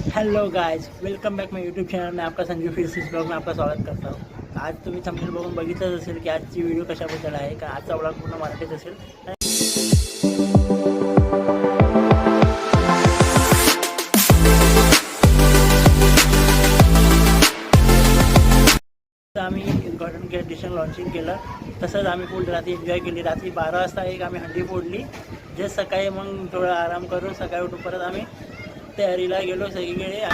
Hello guys, welcome back माय YouTube channel में आपका संजू फिर इस ब्लॉग में आपका स्वागत करता हूँ। आज तुम्ही थंबनेल बघून बघितलंच असेल की आजची व्हिडिओ कशाबद्दल आहे का आजचा ब्लॉग पूर्ण मराठीत असेल। आम्ही उद्घाटन केलं, डिशन लॉन्चिंग केलं, तसंच आम्ही फुल रात्री एन्जॉय केली। रात्री 12 वाजता एक आम्ही हंडी फोडली, जे सकाळी मग थोडा आराम करून सकाळी उठून परत आम्ही तयारीला गेलो सगळीकडे।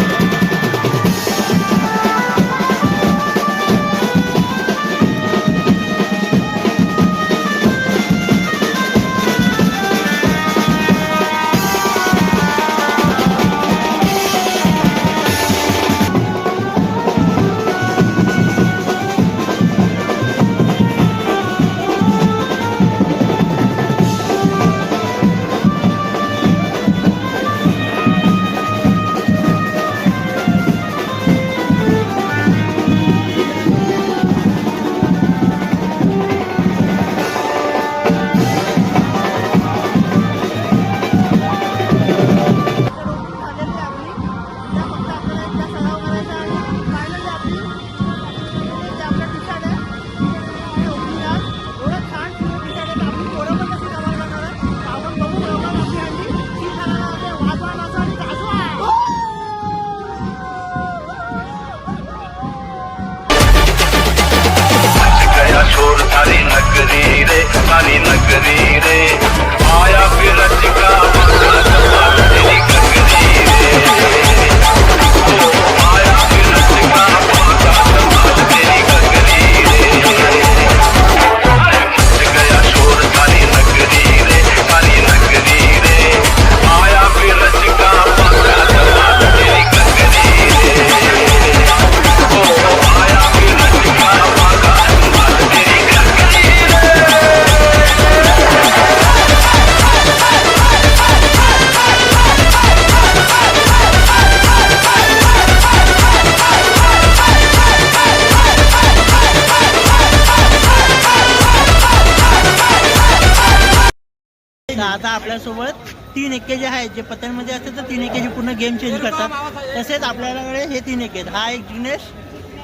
आता आपल्यासोबत 3 एक्के जे आहेत, जे पतंगमध्ये असतात तर 3 एक्के पूर्ण गेम चेंज करतात। तसेच आपल्याकडे हे 3 एक्के आहेत। हा एक जिग्नेश,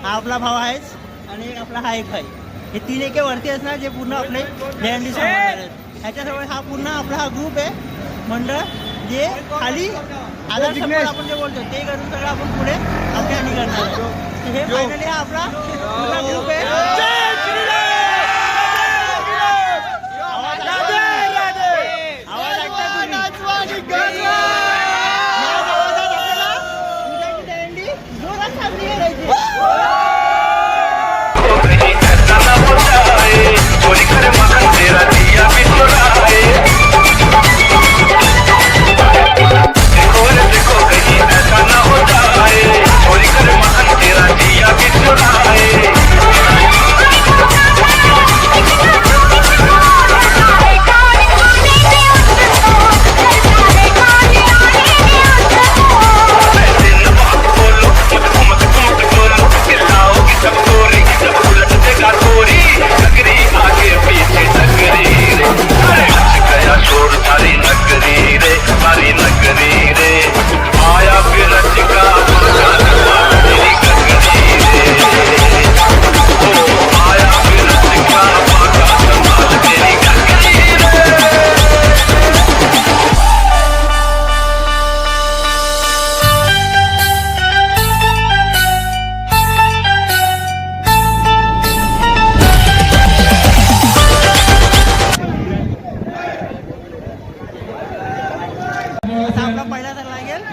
हा आपला भाव आहेच, आणि एक आपला हा एक भाई। हे 3 एक्के वरती असणार जे पूर्ण आपले दहीहंडी सांभाळणार आहेत। ह्याच्यासोबत हा पूर्ण आपला हा ग्रुप आहे, मंडळ, जे खाली आधार समोर आपण जे बोलतो ते करून सगळं आपण पुढे आमच्या हंडी करणार आहे। हे फायनली हा आपला ग्रुप आहे।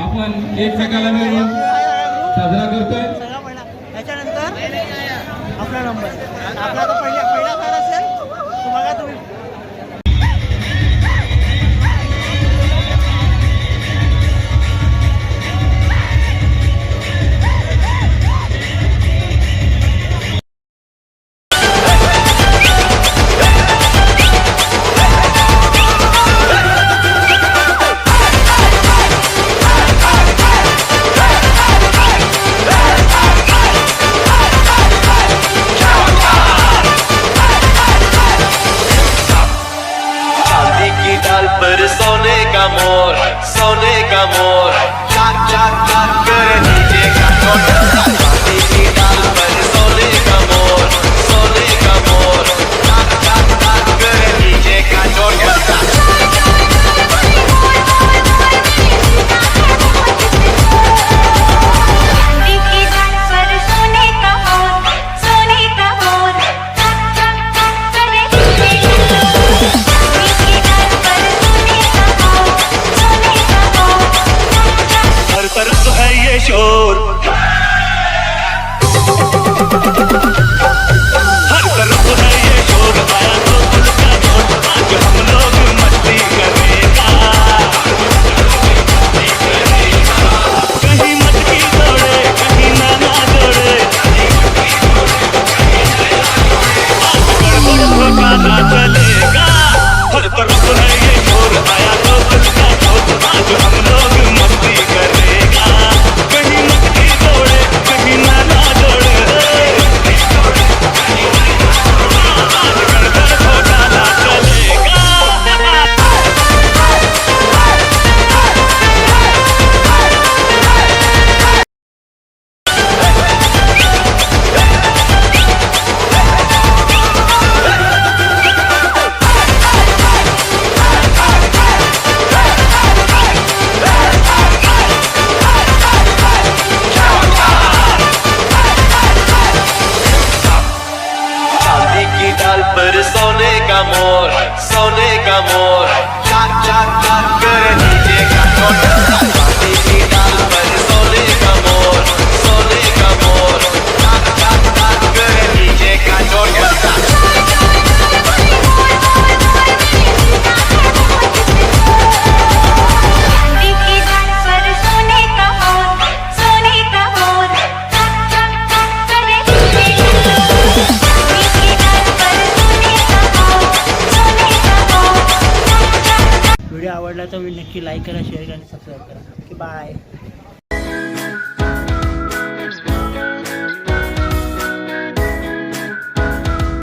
आपण एकमेकाला मिळून साजरा करतोय। त्याच्यानंतर आपला नंबर आपला तो पहिला फेर असेल तो बघा तुम्ही। सोने का मोर चाक चाक चाक कर नीचे का छोटा चांदी की डाल पर सोने का मोर चाक चाक चाक कर नीचे का छोटा व्हिडिओ आवडला तर नक्की लाईक करा, शेअर करा आणि सबस्क्राईब करा. Okay bye.